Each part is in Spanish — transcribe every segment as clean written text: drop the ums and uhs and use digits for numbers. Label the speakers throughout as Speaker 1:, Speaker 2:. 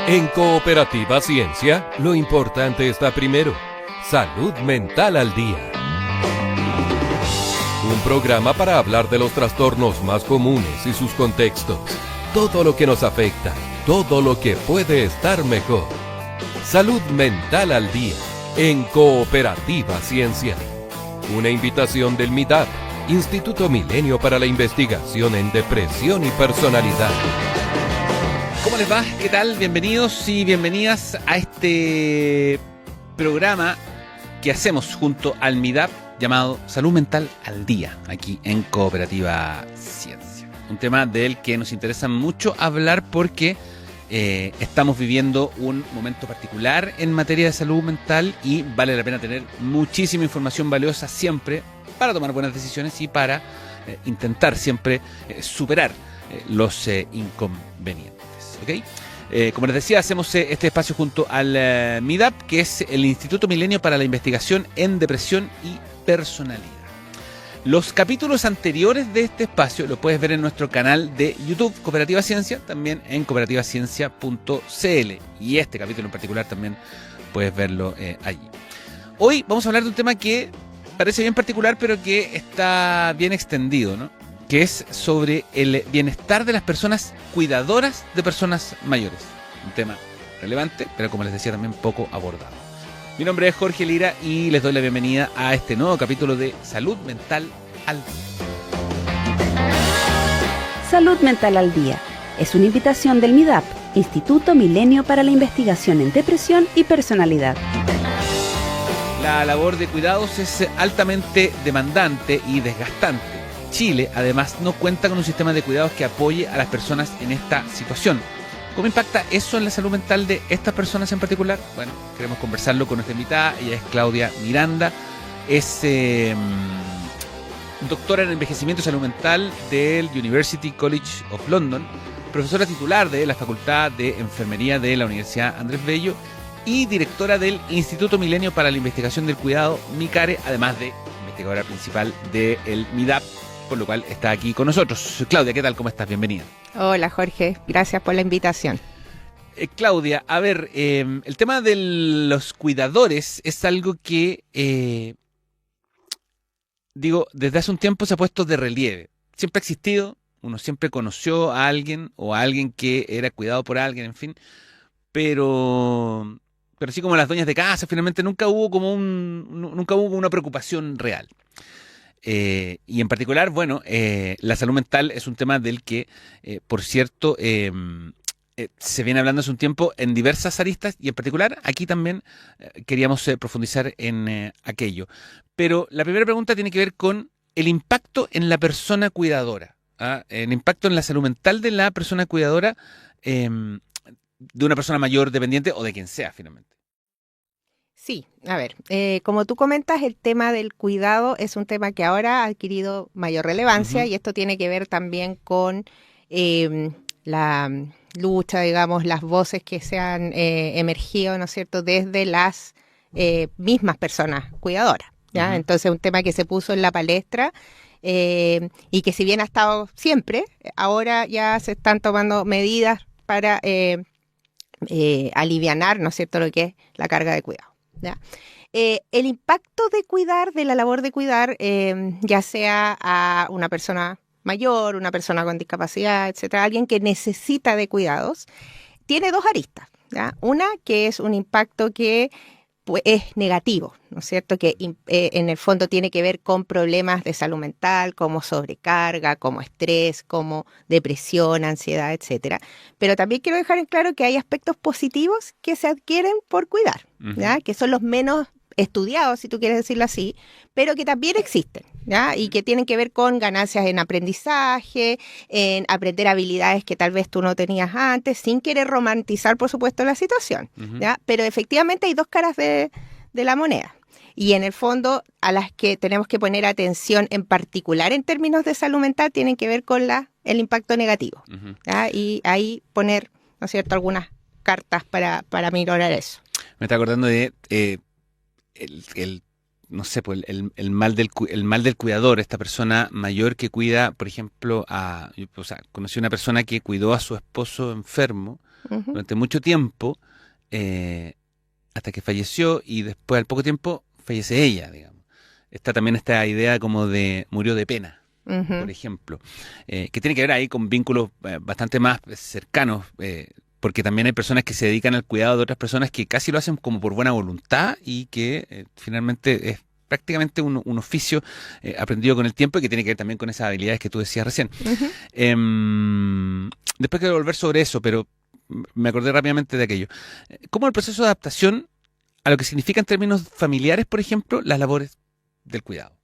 Speaker 1: En Cooperativa Ciencia, lo importante está primero. Salud mental al día. Un programa para hablar de los trastornos más comunes y sus contextos. Todo lo que nos afecta, todo lo que puede estar mejor. Salud mental al día, en Cooperativa Ciencia. Una invitación del MIDAP, Instituto Milenio para la Investigación en Depresión y Personalidad.
Speaker 2: ¿Cómo les va? ¿Qué tal? Bienvenidos y bienvenidas a este programa que hacemos junto al MIDAP llamado Salud Mental al Día, aquí en Cooperativa Ciencia. Un tema del que nos interesa mucho hablar porque estamos viviendo un momento particular en materia de salud mental y vale la pena tener muchísima información valiosa siempre para tomar buenas decisiones y para intentar siempre superar los inconvenientes. ¿Okay? Como les decía, hacemos este espacio junto al MIDAP, que es el Instituto Milenio para la Investigación en Depresión y Personalidad. Los capítulos anteriores de este espacio los puedes ver en nuestro canal de YouTube, Cooperativa Ciencia, también en cooperativaciencia.cl. Y este capítulo en particular también puedes verlo allí. Hoy vamos a hablar de un tema que parece bien particular, pero que está bien extendido, ¿no? Que es sobre el bienestar de las personas cuidadoras de personas mayores. Un tema relevante, pero como les decía, también poco abordado. Mi nombre es Jorge Lira y les doy la bienvenida a este nuevo capítulo de Salud Mental al Día.
Speaker 3: Salud Mental al Día es una invitación del MIDAP, Instituto Milenio para la Investigación en Depresión y Personalidad.
Speaker 2: La labor de cuidados es altamente demandante y desgastante. Chile, además, no cuenta con un sistema de cuidados que apoye a las personas en esta situación. ¿Cómo impacta eso en la salud mental de estas personas en particular? Bueno, queremos conversarlo con nuestra invitada. Ella es Claudia Miranda. Es doctora en envejecimiento y salud mental del University College of London, profesora titular de la Facultad de Enfermería de la Universidad Andrés Bello y directora del Instituto Milenio para la Investigación del Cuidado, MICARE, además de investigadora principal del MIDAP, por lo cual está aquí con nosotros. Claudia, ¿qué tal? ¿Cómo estás? Bienvenida.
Speaker 4: Hola Jorge, gracias por la invitación.
Speaker 2: Claudia, a ver, el tema de los cuidadores es algo que, desde hace un tiempo se ha puesto de relieve. Siempre ha existido, uno siempre conoció a alguien o a alguien que era cuidado por alguien, en fin, pero así como las dueñas de casa, finalmente nunca hubo como una preocupación real. Y en particular, bueno, la salud mental es un tema del que, por cierto, se viene hablando hace un tiempo en diversas aristas y en particular aquí también queríamos profundizar en aquello. Pero la primera pregunta tiene que ver con el impacto en la persona cuidadora, el impacto en la salud mental de la persona cuidadora, de una persona mayor dependiente o de quien sea finalmente.
Speaker 4: Sí, a ver, como tú comentas, el tema del cuidado es un tema que ahora ha adquirido mayor relevancia y esto tiene que ver también con la lucha, digamos, las voces que se han emergido, ¿no es cierto?, desde las mismas personas cuidadoras, ¿ya? Entonces, un tema que se puso en la palestra y que si bien ha estado siempre, ahora ya se están tomando medidas para alivianar, ¿no es cierto?, lo que es la carga de cuidado. ¿Ya? El impacto de cuidar, de la labor de cuidar, ya sea a una persona mayor, una persona con discapacidad, etcétera, alguien que necesita de cuidados, tiene dos aristas, ¿ya? Una que es un impacto que pues, es negativo, ¿no es cierto? Que en el fondo tiene que ver con problemas de salud mental, como sobrecarga, como estrés, como depresión, ansiedad, etcétera. Pero también quiero dejar en claro que hay aspectos positivos que se adquieren por cuidar, ¿ya? Que son los menos estudiados, si tú quieres decirlo así, pero que también existen, ¿ya? Y que tienen que ver con ganancias en aprendizaje, en aprender habilidades que tal vez tú no tenías antes, sin querer romantizar, por supuesto, la situación, ¿ya? Pero efectivamente hay dos caras de la moneda. Y en el fondo, a las que tenemos que poner atención en particular en términos de salud mental, tienen que ver con el impacto negativo, ¿ya? Y ahí poner, ¿no es cierto?, algunas cartas para minorar eso.
Speaker 2: Me está acordando de el no sé, pues el mal del cuidador, esta persona mayor que cuida, por ejemplo, o sea, conocí una persona que cuidó a su esposo enfermo
Speaker 4: Ujú.
Speaker 2: durante mucho tiempo, hasta que falleció, y después al poco tiempo fallece ella, digamos. Está también esta idea como de murió de pena, por
Speaker 4: Ujú.
Speaker 2: ejemplo, que tiene que ver ahí con vínculos bastante más cercanos, porque también hay personas que se dedican al cuidado de otras personas que casi lo hacen como por buena voluntad y que finalmente es prácticamente un oficio aprendido con el tiempo y que tiene que ver también con esas habilidades que tú decías recién.
Speaker 4: Ujú.
Speaker 2: Después quiero volver sobre eso, pero me acordé rápidamente de aquello. ¿Cómo el proceso de adaptación a lo que significa en términos familiares, por ejemplo, las labores del cuidado?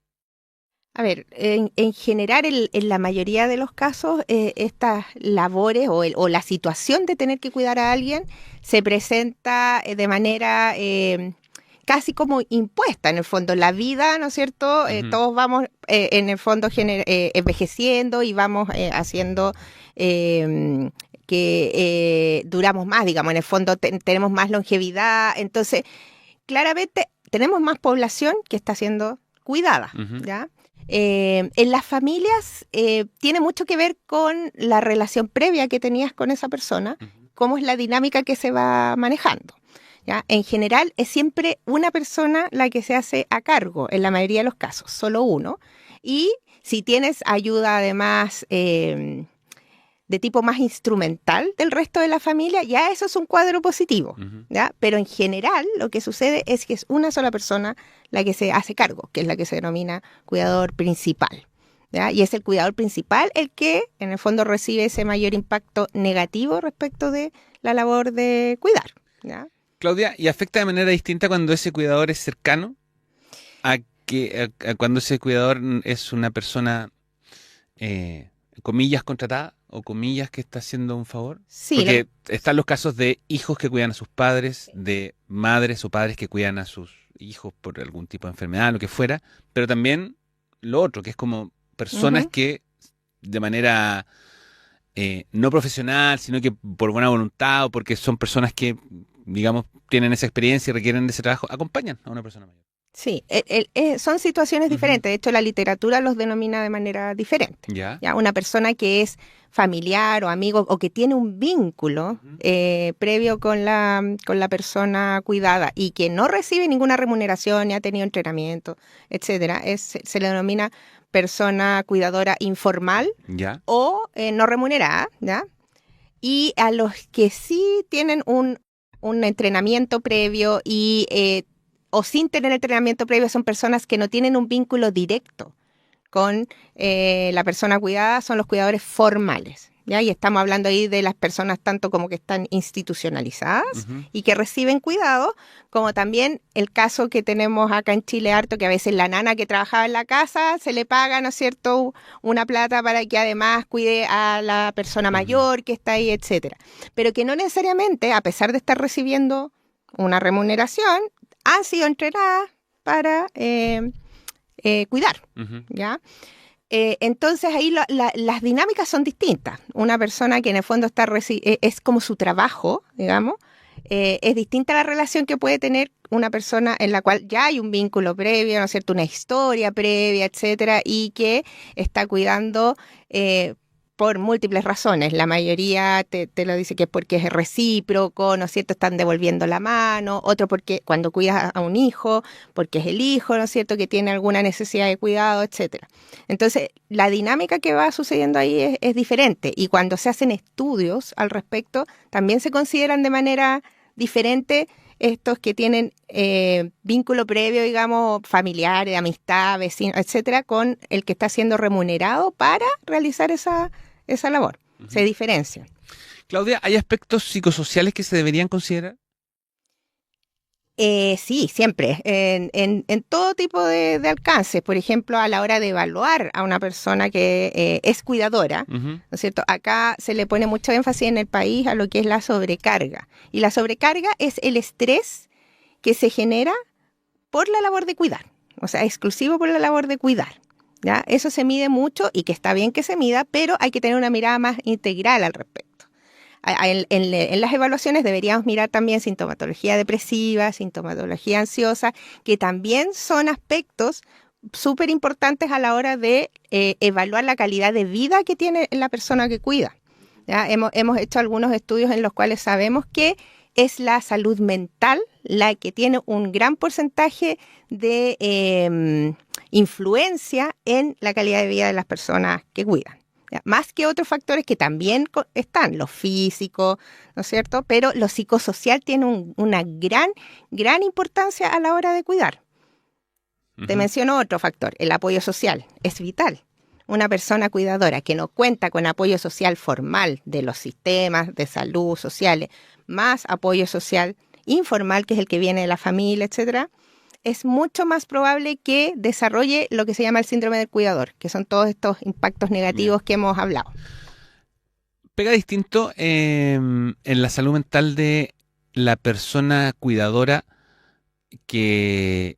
Speaker 4: A ver, en general, en la mayoría de los casos, estas labores o la situación de tener que cuidar a alguien se presenta de manera casi como impuesta, en el fondo. La vida, ¿no es cierto?
Speaker 2: Ujú.
Speaker 4: Todos vamos, en el fondo, envejeciendo y vamos haciendo que duramos más, digamos. En el fondo tenemos más longevidad. Entonces, claramente, tenemos más población que está siendo cuidada,
Speaker 2: Ujú.
Speaker 4: ¿ya? En las familias tiene mucho que ver con la relación previa que tenías con esa persona,
Speaker 2: Ujú.
Speaker 4: cómo es la dinámica que se va manejando. ¿Ya? En general es siempre una persona la que se hace a cargo, en la mayoría de los casos, solo uno. Y si tienes ayuda además de tipo más instrumental del resto de la familia, ya eso es un cuadro positivo.
Speaker 2: Ujú.
Speaker 4: ¿Ya? Pero en general lo que sucede es que es una sola persona la que se hace cargo, que es la que se denomina cuidador principal. ¿Ya? Y es el cuidador principal el que en el fondo recibe ese mayor impacto negativo respecto de la labor de cuidar. ¿Ya?
Speaker 2: Claudia, ¿y afecta de manera distinta cuando ese cuidador es cercano a cuando ese cuidador es una persona, comillas, contratada o comillas que está haciendo un favor?
Speaker 4: Sí,
Speaker 2: Porque están los casos de hijos que cuidan a sus padres, de madres o padres que cuidan a sus hijos por algún tipo de enfermedad, lo que fuera, pero también lo otro, que es como personas
Speaker 4: Ujú.
Speaker 2: que de manera no profesional, sino que por buena voluntad o porque son personas que, digamos, tienen esa experiencia y requieren de ese trabajo, acompañan a una persona mayor.
Speaker 4: Sí, son situaciones
Speaker 2: Ujú.
Speaker 4: diferentes. De hecho, la literatura los denomina de manera diferente.
Speaker 2: Ya.
Speaker 4: ¿Ya? Una persona que es familiar o amigo o que tiene un vínculo
Speaker 2: Ujú.
Speaker 4: previo con la persona cuidada y que no recibe ninguna remuneración ni ha tenido entrenamiento, etcétera, se le denomina persona cuidadora informal
Speaker 2: Ya.
Speaker 4: o no remunerada, ¿ya? Y a los que sí tienen un entrenamiento previo o sin tener entrenamiento previo son personas que no tienen un vínculo directo con la persona cuidada, son los cuidadores formales. ¿Ya? Y estamos hablando ahí de las personas tanto como que están institucionalizadas
Speaker 2: Ujú.
Speaker 4: y que reciben cuidado, como también el caso que tenemos acá en Chile harto, que a veces la nana que trabajaba en la casa se le paga, ¿no es cierto?, una plata para que además cuide a la persona
Speaker 2: Ujú.
Speaker 4: mayor que está ahí, etcétera. Pero que no necesariamente, a pesar de estar recibiendo una remuneración, han sido entrenadas para cuidar,
Speaker 2: Ujú.
Speaker 4: ¿ya? Entonces ahí las dinámicas son distintas. Una persona que en el fondo es como su trabajo, digamos, es distinta a la relación que puede tener una persona en la cual ya hay un vínculo previo, ¿no es cierto?, una historia previa, etcétera, y que está cuidando por múltiples razones. La mayoría te lo dice que es porque es recíproco, ¿no es cierto?, están devolviendo la mano. Otro porque cuando cuidas a un hijo, porque es el hijo, ¿no es cierto?, que tiene alguna necesidad de cuidado, etcétera. Entonces, la dinámica que va sucediendo ahí es diferente. Y cuando se hacen estudios al respecto, también se consideran de manera diferente estos que tienen vínculo previo, digamos, familiar, de amistad, vecino, etcétera, con el que está siendo remunerado para realizar esa labor.
Speaker 2: Ujú.
Speaker 4: Se diferencian.
Speaker 2: Claudia, ¿hay aspectos psicosociales que se deberían considerar?
Speaker 4: Sí, siempre, en todo tipo de alcances. Por ejemplo, a la hora de evaluar a una persona que es cuidadora,
Speaker 2: Ujú.
Speaker 4: ¿no es cierto? Acá se le pone mucho énfasis en el país a lo que es la sobrecarga. Y la sobrecarga es el estrés que se genera por la labor de cuidar, o sea, exclusivo por la labor de cuidar. ¿Ya? Eso se mide mucho y que está bien que se mida, pero hay que tener una mirada más integral al respecto. En las evaluaciones deberíamos mirar también sintomatología depresiva, sintomatología ansiosa, que también son aspectos súper importantes a la hora de evaluar la calidad de vida que tiene la persona que cuida. ¿Ya? Hemos hecho algunos estudios en los cuales sabemos que es la salud mental la que tiene un gran porcentaje de influencia en la calidad de vida de las personas que cuidan. ¿Ya? Más que otros factores que también están, los físicos, ¿no es cierto? Pero lo psicosocial tiene una gran importancia a la hora de cuidar. Te menciono otro factor, el apoyo social, es vital. Una persona cuidadora que no cuenta con apoyo social formal de los sistemas de salud sociales, más apoyo social informal, que es el que viene de la familia, etcétera, es mucho más probable que desarrolle lo que se llama el síndrome del cuidador, que son todos estos impactos negativos que hemos hablado.
Speaker 2: Pega distinto en la salud mental de la persona cuidadora que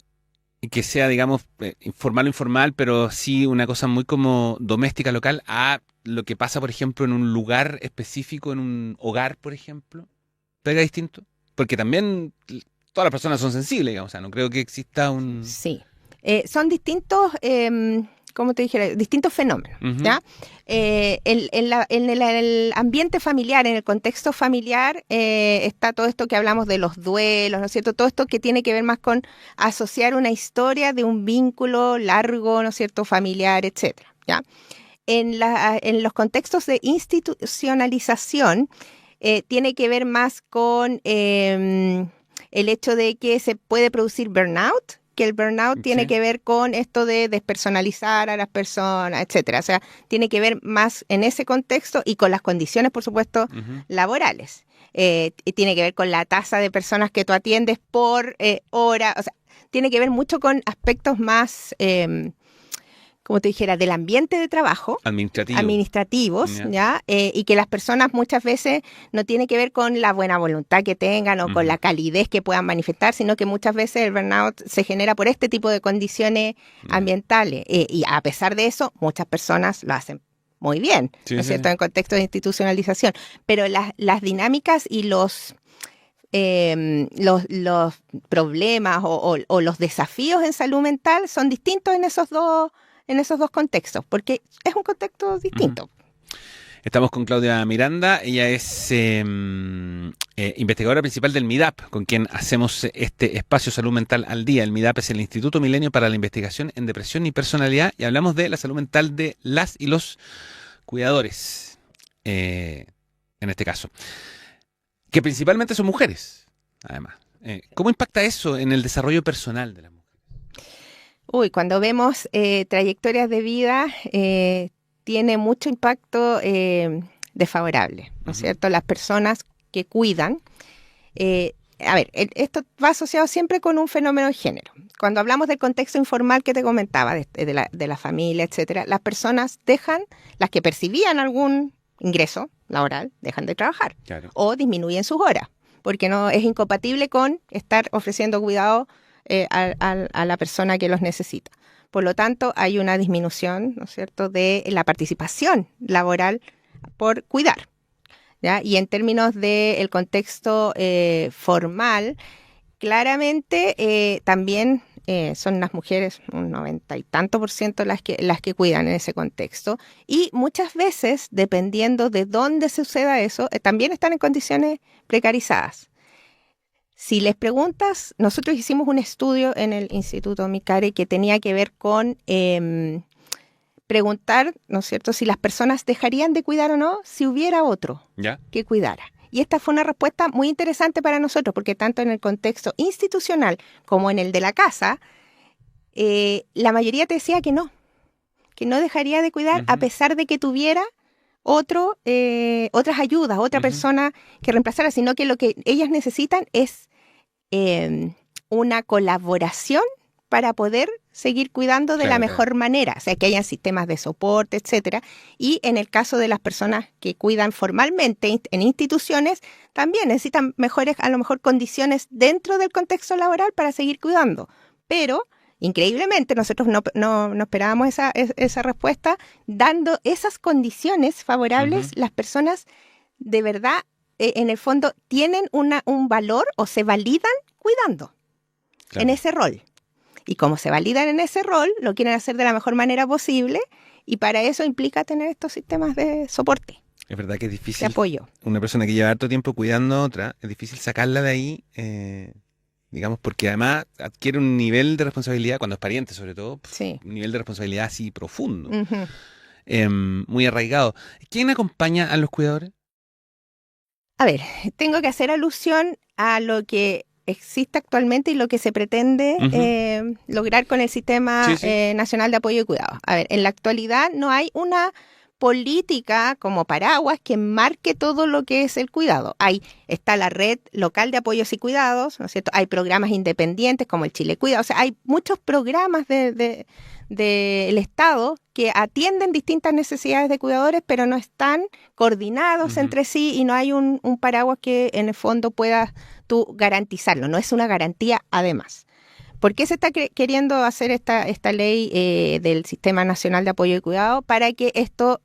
Speaker 2: sea, digamos, informal o informal, pero sí una cosa muy como doméstica, local, a lo que pasa, por ejemplo, en un lugar específico, en un hogar, por ejemplo. ¿Pega distinto? Porque también todas las personas son sensibles, digamos, o sea, no creo que exista un...
Speaker 4: Sí, son distintos, como te dije, distintos fenómenos, ¿ya? En el ambiente familiar, en el contexto familiar, está todo esto que hablamos de los duelos, ¿no es cierto? Todo esto que tiene que ver más con asociar una historia de un vínculo largo, ¿no es cierto?, familiar, etcétera, ¿ya? En los contextos de institucionalización, tiene que ver más con el hecho de que se puede producir burnout, que el burnout tiene que ver con esto de despersonalizar a las personas, etcétera. O sea, tiene que ver más en ese contexto y con las condiciones, por supuesto, laborales. Tiene que ver con la tasa de personas que tú atiendes por hora. O sea, tiene que ver mucho con aspectos más, como te dijera, del ambiente de trabajo. Administrativos, ¿ya? Y que las personas muchas veces no tiene que ver con la buena voluntad que tengan o con la calidez que puedan manifestar, sino que muchas veces el burnout se genera por este tipo de condiciones ambientales. Y a pesar de eso, muchas personas lo hacen muy bien, ¿no es cierto?, en contexto de institucionalización. Pero las dinámicas y los problemas o los desafíos en salud mental son distintos en esos dos contextos, porque es un contexto distinto.
Speaker 2: Estamos con Claudia Miranda, ella es investigadora principal del MIDAP, con quien hacemos este espacio Salud Mental al Día. El MIDAP es el Instituto Milenio para la Investigación en Depresión y Personalidad, y hablamos de la salud mental de las y los cuidadores, en este caso, que principalmente son mujeres, además. ¿Cómo impacta eso en el desarrollo personal de las mujeres?
Speaker 4: Cuando vemos trayectorias de vida, tiene mucho impacto desfavorable, ¿no es cierto? Las personas que cuidan, esto va asociado siempre con un fenómeno de género. Cuando hablamos del contexto informal que te comentaba, de la familia, etcétera, las personas las que percibían algún ingreso laboral, dejan de trabajar, claro, o disminuyen sus horas, porque no es incompatible con estar ofreciendo cuidado a la persona que los necesita. Por lo tanto, hay una disminución, ¿no es cierto?, de la participación laboral por cuidar, ¿ya? Y en términos del contexto formal, claramente también son las mujeres, un 90 y tanto % las que cuidan en ese contexto. Y muchas veces, dependiendo de dónde suceda eso, también están en condiciones precarizadas. Si les preguntas, nosotros hicimos un estudio en el Instituto Micare que tenía que ver con preguntar, ¿no es cierto?, si las personas dejarían de cuidar o no si hubiera otro que cuidara. Y esta fue una respuesta muy interesante para nosotros, porque tanto en el contexto institucional como en el de la casa, la mayoría te decía que no dejaría de cuidar a pesar de que tuviera otras ayudas, otra persona que reemplazara, sino que lo que ellas necesitan es una colaboración para poder seguir cuidando de la mejor manera, o sea, que hayan sistemas de soporte, etcétera. Y en el caso de las personas que cuidan formalmente en instituciones, también necesitan mejores, a lo mejor, condiciones dentro del contexto laboral para seguir cuidando. Pero, increíblemente, nosotros no esperábamos esa respuesta. Dando esas condiciones favorables, las personas de verdad en el fondo tienen un valor o se validan cuidando en ese rol. Y como se validan en ese rol, lo quieren hacer de la mejor manera posible y para eso implica tener estos sistemas de soporte.
Speaker 2: Es verdad que es difícil.
Speaker 4: De apoyo.
Speaker 2: Una persona que lleva harto tiempo cuidando a otra, es difícil sacarla de ahí, digamos, porque además adquiere un nivel de responsabilidad, cuando es pariente sobre todo,
Speaker 4: Sí.
Speaker 2: un nivel de responsabilidad así profundo,
Speaker 4: Ujú.
Speaker 2: muy arraigado. ¿Quién acompaña a los cuidadores?
Speaker 4: A ver, tengo que hacer alusión a lo que existe actualmente y lo que se pretende lograr con el Sistema Nacional de Apoyo y Cuidado. A ver, en la actualidad no hay una política como paraguas que marque todo lo que es el cuidado. Está la red local de apoyos y cuidados, ¿no es cierto? Hay programas independientes como el Chile Cuida, o sea, hay muchos programas del Estado que atienden distintas necesidades de cuidadores, pero no están coordinados entre sí y no hay un paraguas que en el fondo puedas tú garantizarlo, no es una garantía además. ¿Por qué se está queriendo hacer esta ley del Sistema Nacional de Apoyo y Cuidado? Para que esto,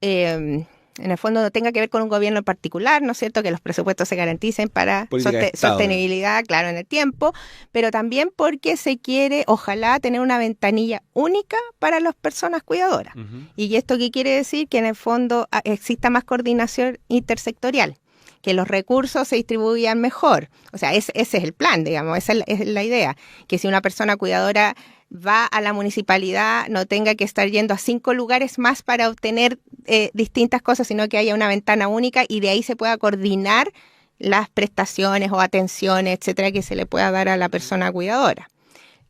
Speaker 4: en el fondo, no tenga que ver con un gobierno en particular, ¿no es cierto? Que los presupuestos se garanticen para sostenibilidad, claro, en el tiempo, pero también porque se quiere, ojalá, tener una ventanilla única para las personas cuidadoras. ¿Y esto qué quiere decir? Que en el fondo exista más coordinación intersectorial, que los recursos se distribuyan mejor. O sea, ese es el plan, digamos, esa es la idea. Que si una persona cuidadora va a la municipalidad, no tenga que estar yendo a 5 lugares más para obtener distintas cosas, sino que haya una ventana única y de ahí se pueda coordinar las prestaciones o atenciones, etcétera, que se le pueda dar a la persona cuidadora.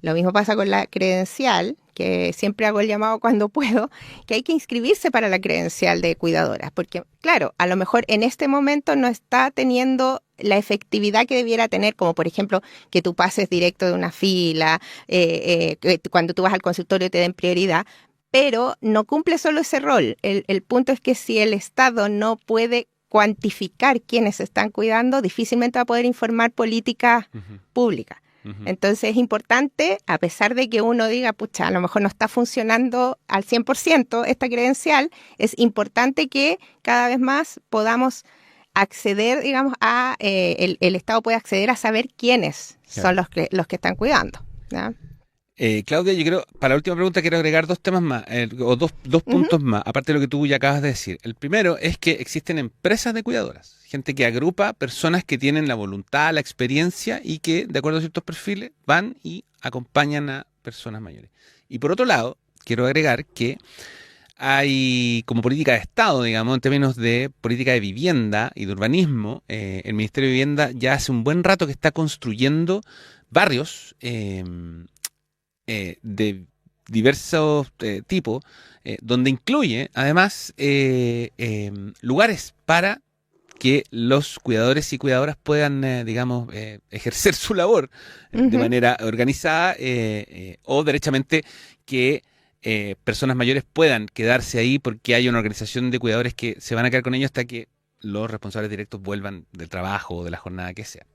Speaker 4: Lo mismo pasa con la credencial, que siempre hago el llamado cuando puedo, que hay que inscribirse para la credencial de cuidadoras, porque claro, a lo mejor en este momento no está teniendo la efectividad que debiera tener, como por ejemplo que tú pases directo de una fila, que cuando tú vas al consultorio te den prioridad, pero no cumple solo ese rol. El punto es que si el Estado no puede cuantificar quiénes se están cuidando, difícilmente va a poder informar políticas públicas. Entonces es importante, a pesar de que uno diga, pucha, a lo mejor no está funcionando al 100% esta credencial, es importante que cada vez más podamos acceder, digamos, el Estado puede acceder a saber quiénes son los que están cuidando, ¿ya?
Speaker 2: Claudia, yo creo, para la última pregunta quiero agregar 2 temas más, o dos puntos más, aparte de lo que tú ya acabas de decir. El primero es que existen empresas de cuidadoras, gente que agrupa personas que tienen la voluntad, la experiencia y que, de acuerdo a ciertos perfiles, van y acompañan a personas mayores. Y por otro lado, quiero agregar que hay como política de Estado, digamos, en términos de política de vivienda y de urbanismo, el Ministerio de Vivienda ya hace un buen rato que está construyendo barrios de diversos tipos, donde incluye además lugares para que los cuidadores y cuidadoras puedan, digamos, ejercer su labor de manera organizada o derechamente que personas mayores puedan quedarse ahí porque hay una organización de cuidadores que se van a quedar con ellos hasta que los responsables directos vuelvan del trabajo o de la jornada que sea.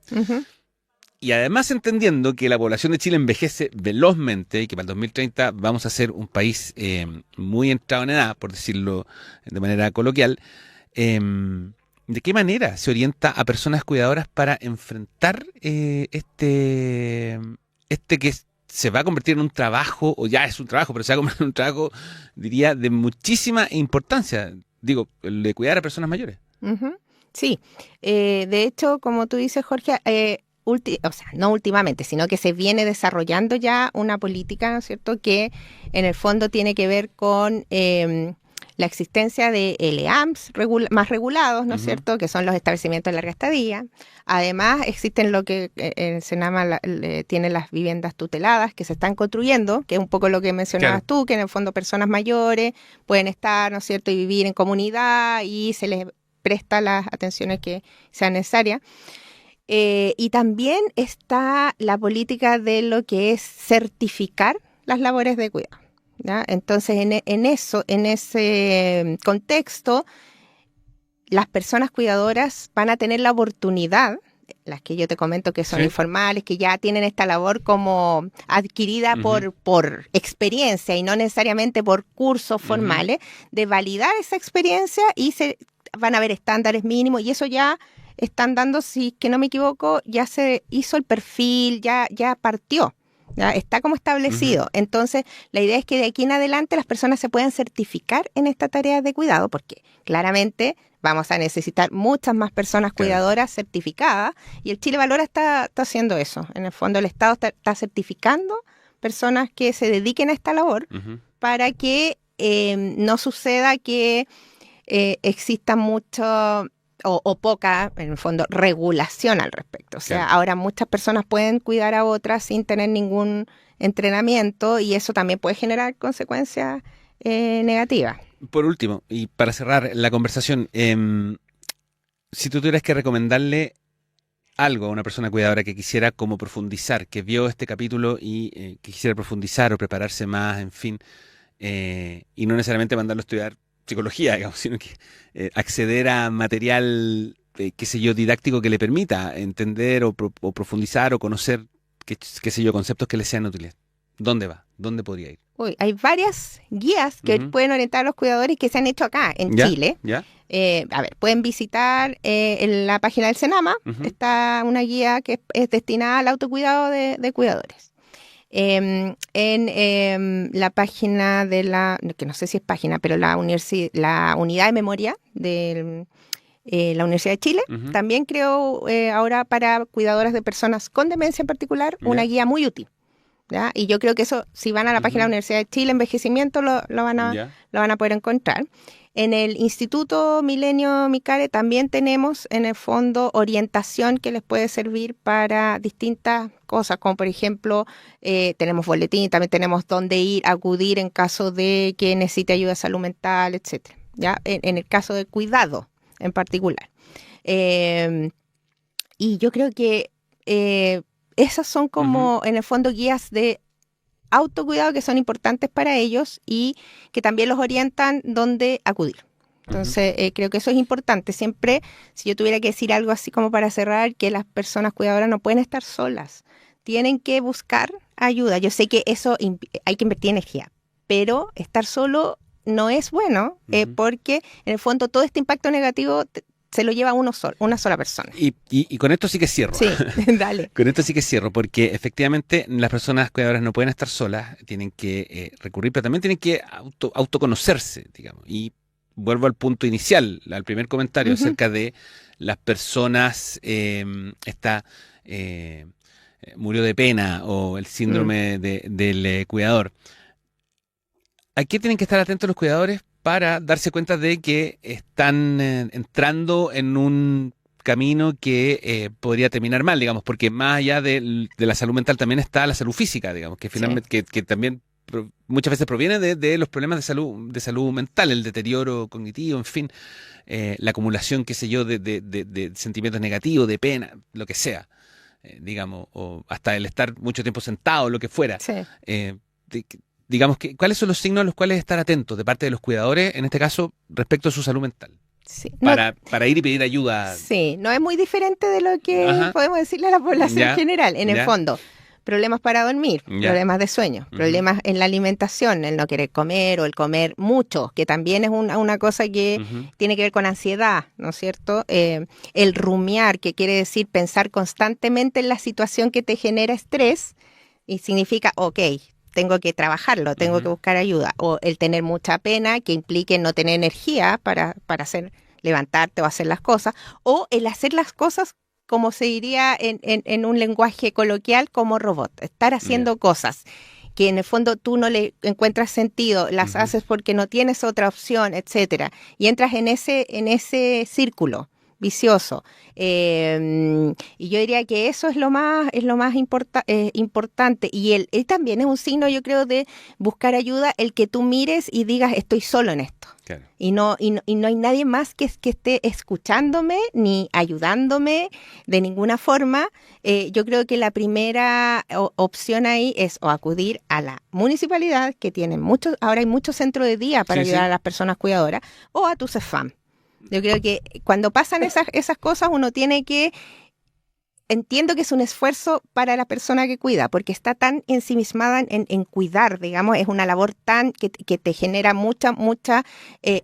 Speaker 2: Y además entendiendo que la población de Chile envejece velozmente y que para el 2030 vamos a ser un país muy entrado en edad, por decirlo de manera coloquial, ¿de qué manera se orienta a personas cuidadoras para enfrentar este que se va a convertir en un trabajo, o ya es un trabajo, pero se va a convertir en un trabajo, diría, de muchísima importancia, digo, el de cuidar a personas mayores?
Speaker 4: Sí, de hecho, como tú dices, Jorge, o sea, no últimamente, sino que se viene desarrollando ya una política, ¿no es cierto?, que en el fondo tiene que ver con la existencia de LEAMS más regulados, ¿no es cierto?, que son los establecimientos de larga estadía. Además, existen lo que el Senama tiene las viviendas tuteladas que se están construyendo, que es un poco lo que mencionabas tú, que en el fondo personas mayores pueden estar, ¿no es cierto?, y vivir en comunidad y se les presta las atenciones que sean necesarias. Y también está la política de lo que es certificar las labores de cuidado, ¿ya? Entonces, en ese contexto, las personas cuidadoras van a tener la oportunidad, las que yo te comento que son informales, que ya tienen esta labor como adquirida por experiencia y no necesariamente por cursos formales, de validar esa experiencia y van a haber estándares mínimos y eso ya están dando, si que no me equivoco, ya se hizo el perfil, ya partió. ¿Ya? Está como establecido.
Speaker 2: Ujú.
Speaker 4: Entonces, la idea es que de aquí en adelante las personas se puedan certificar en esta tarea de cuidado, porque claramente vamos a necesitar muchas más personas
Speaker 2: Claro.
Speaker 4: cuidadoras certificadas, y el Chile Valora está haciendo eso. En el fondo, el Estado está certificando personas que se dediquen a esta labor
Speaker 2: Ujú.
Speaker 4: para que no suceda que exista mucho o poca, en el fondo, regulación al respecto. O sea,
Speaker 2: Claro.
Speaker 4: ahora muchas personas pueden cuidar a otras sin tener ningún entrenamiento y eso también puede generar consecuencias negativas.
Speaker 2: Por último, y para cerrar la conversación, si tú tuvieras que recomendarle algo a una persona cuidadora que quisiera como profundizar, que vio este capítulo y que quisiera profundizar o prepararse más, en fin, y no necesariamente mandarlo a estudiar psicología, digamos, sino que acceder a material, qué sé yo, didáctico que le permita entender o profundizar o conocer, qué sé yo, conceptos que le sean útiles. ¿Dónde va? ¿Dónde podría ir?
Speaker 4: Uy, hay varias guías que
Speaker 2: Ujú.
Speaker 4: pueden orientar a los cuidadores que se han hecho acá en
Speaker 2: ¿Ya?
Speaker 4: Chile.
Speaker 2: ¿Ya?
Speaker 4: A ver, pueden visitar en la página del Senama,
Speaker 2: Ujú.
Speaker 4: está una guía que es destinada al autocuidado de cuidadores. En la página de que no sé si es página, pero la unidad de memoria de la Universidad de Chile,
Speaker 2: Ujú.
Speaker 4: también creó ahora para cuidadoras de personas con demencia en particular, una
Speaker 2: Ya.
Speaker 4: guía muy útil. ¿Ya? Y yo creo que eso, si van a la página de la
Speaker 2: Ujú.
Speaker 4: Universidad de Chile, envejecimiento, lo van
Speaker 2: Ya.
Speaker 4: a poder encontrar. En el Instituto Milenio Micare también tenemos, en el fondo, orientación que les puede servir para distintas cosas, como por ejemplo, tenemos boletín, también tenemos dónde ir, acudir en caso de que necesite ayuda de salud mental, etcétera. ¿Ya? En el caso de cuidado en particular. Y yo creo que esas son como, en el fondo, guías de autocuidado que son importantes para ellos y que también los orientan dónde acudir. Entonces, creo que eso es importante. Siempre, si yo tuviera que decir algo así como para cerrar, que las personas cuidadoras no pueden estar solas. Tienen que buscar ayuda. Yo sé que eso hay que invertir energía, pero estar solo no es bueno porque, en el fondo, todo este impacto negativo se lo lleva una sola persona.
Speaker 2: Y con esto sí que cierro.
Speaker 4: Sí, dale.
Speaker 2: Con esto sí que cierro, porque efectivamente las personas cuidadoras no pueden estar solas, tienen que recurrir, pero también tienen que autoconocerse, digamos. Y vuelvo al punto inicial, al primer comentario acerca de las personas, murió de pena o el síndrome del cuidador. ¿A qué tienen que estar atentos los cuidadores para darse cuenta de que están entrando en un camino que podría terminar mal, digamos? Porque más allá de la salud mental también está la salud física, digamos, que finalmente que también muchas veces proviene de los problemas de salud mental, el deterioro cognitivo, en fin, la acumulación, qué sé yo, de sentimientos negativos, de pena, lo que sea, digamos, o hasta el estar mucho tiempo sentado, lo que fuera.
Speaker 4: Sí.
Speaker 2: Digamos, ¿cuáles son los signos a los cuales estar atentos de parte de los cuidadores, en este caso, respecto a su salud mental?
Speaker 4: Sí.
Speaker 2: Para ir y pedir ayuda.
Speaker 4: Sí, no es muy diferente de lo que podemos decirle a la población general. En el fondo, problemas para dormir, problemas de sueño, problemas en la alimentación, el no querer comer o el comer mucho, que también es una cosa que tiene que ver con ansiedad, ¿no es cierto? El rumiar, que quiere decir pensar constantemente en la situación que te genera estrés y significa, ok, tengo que trabajarlo, tengo que buscar ayuda. O el tener mucha pena, que implique no tener energía para levantarte o hacer las cosas. O el hacer las cosas, como se diría en un lenguaje coloquial, como robot. Estar haciendo cosas que en el fondo tú no le encuentras sentido, las haces porque no tienes otra opción, etcétera. Y entras en ese círculo vicioso. Y yo diría que eso es lo más importante. Y él también es un signo, yo creo, de buscar ayuda, el que tú mires y digas, estoy solo en esto.
Speaker 2: Claro.
Speaker 4: Y no hay nadie más que esté escuchándome ni ayudándome de ninguna forma. Yo creo que la primera opción ahí es o acudir a la municipalidad, que tienen ahora hay muchos centros de día para ayudar a las personas cuidadoras, o a tu CEFAM. Yo creo que cuando pasan esas cosas uno tiene que entiendo que es un esfuerzo para la persona que cuida, porque está tan ensimismada en cuidar, digamos, es una labor tan que te genera muchas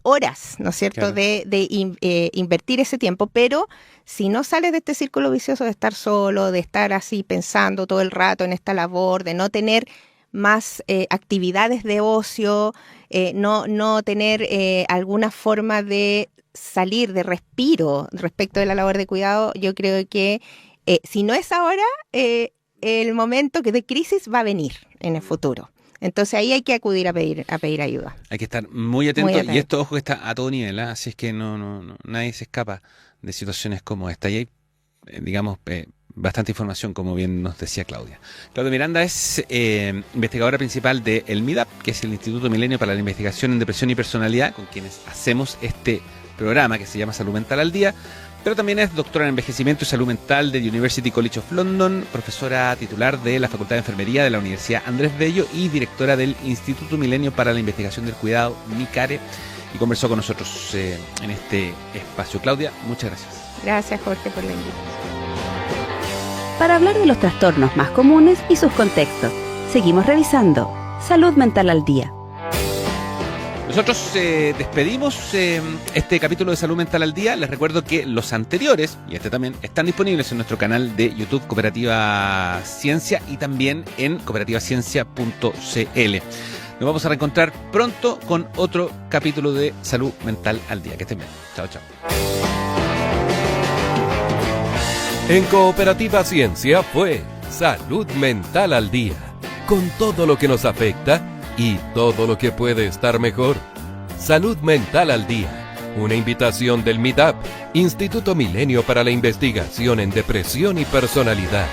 Speaker 4: horas, ¿no es cierto?,
Speaker 2: Claro.
Speaker 4: de invertir ese tiempo, pero si no sales de este círculo vicioso de estar solo, de estar así pensando todo el rato en esta labor, de no tener más actividades de ocio, no tener alguna forma de salir, de respiro respecto de la labor de cuidado, yo creo que si no es ahora, el momento que de crisis va a venir en el futuro. Entonces ahí hay que acudir a pedir ayuda.
Speaker 2: Hay que estar muy atento,
Speaker 4: Muy atento.
Speaker 2: y esto, ojo, que está a todo nivel, ¿ah? Así es que no, nadie se escapa de situaciones como esta. Y hay, digamos, bastante información, como bien nos decía Claudia. Claudia Miranda es investigadora principal de el MIDAP, que es el Instituto Milenio para la Investigación en Depresión y Personalidad, con quienes hacemos este programa que se llama Salud Mental al Día. Pero también es doctora en envejecimiento y salud mental del University College of London, profesora titular de la Facultad de Enfermería de la Universidad Andrés Bello y directora del Instituto Milenio para la Investigación del Cuidado, MICARE, y conversó con nosotros en este espacio. Claudia, muchas gracias.
Speaker 4: Gracias, Jorge, por la invitación.
Speaker 3: Para hablar de los trastornos más comunes y sus contextos, seguimos revisando Salud Mental al Día.
Speaker 2: Nosotros despedimos este capítulo de Salud Mental al Día. Les recuerdo que los anteriores, y este también, están disponibles en nuestro canal de YouTube Cooperativa Ciencia y también en cooperativaciencia.cl. Nos vamos a reencontrar pronto con otro capítulo de Salud Mental al Día. Que estén bien. Chao, chao.
Speaker 1: En Cooperativa Ciencia fue Salud Mental al Día, con todo lo que nos afecta y todo lo que puede estar mejor. Salud Mental al Día, una invitación del MIDAP, Instituto Milenio para la Investigación en Depresión y Personalidad.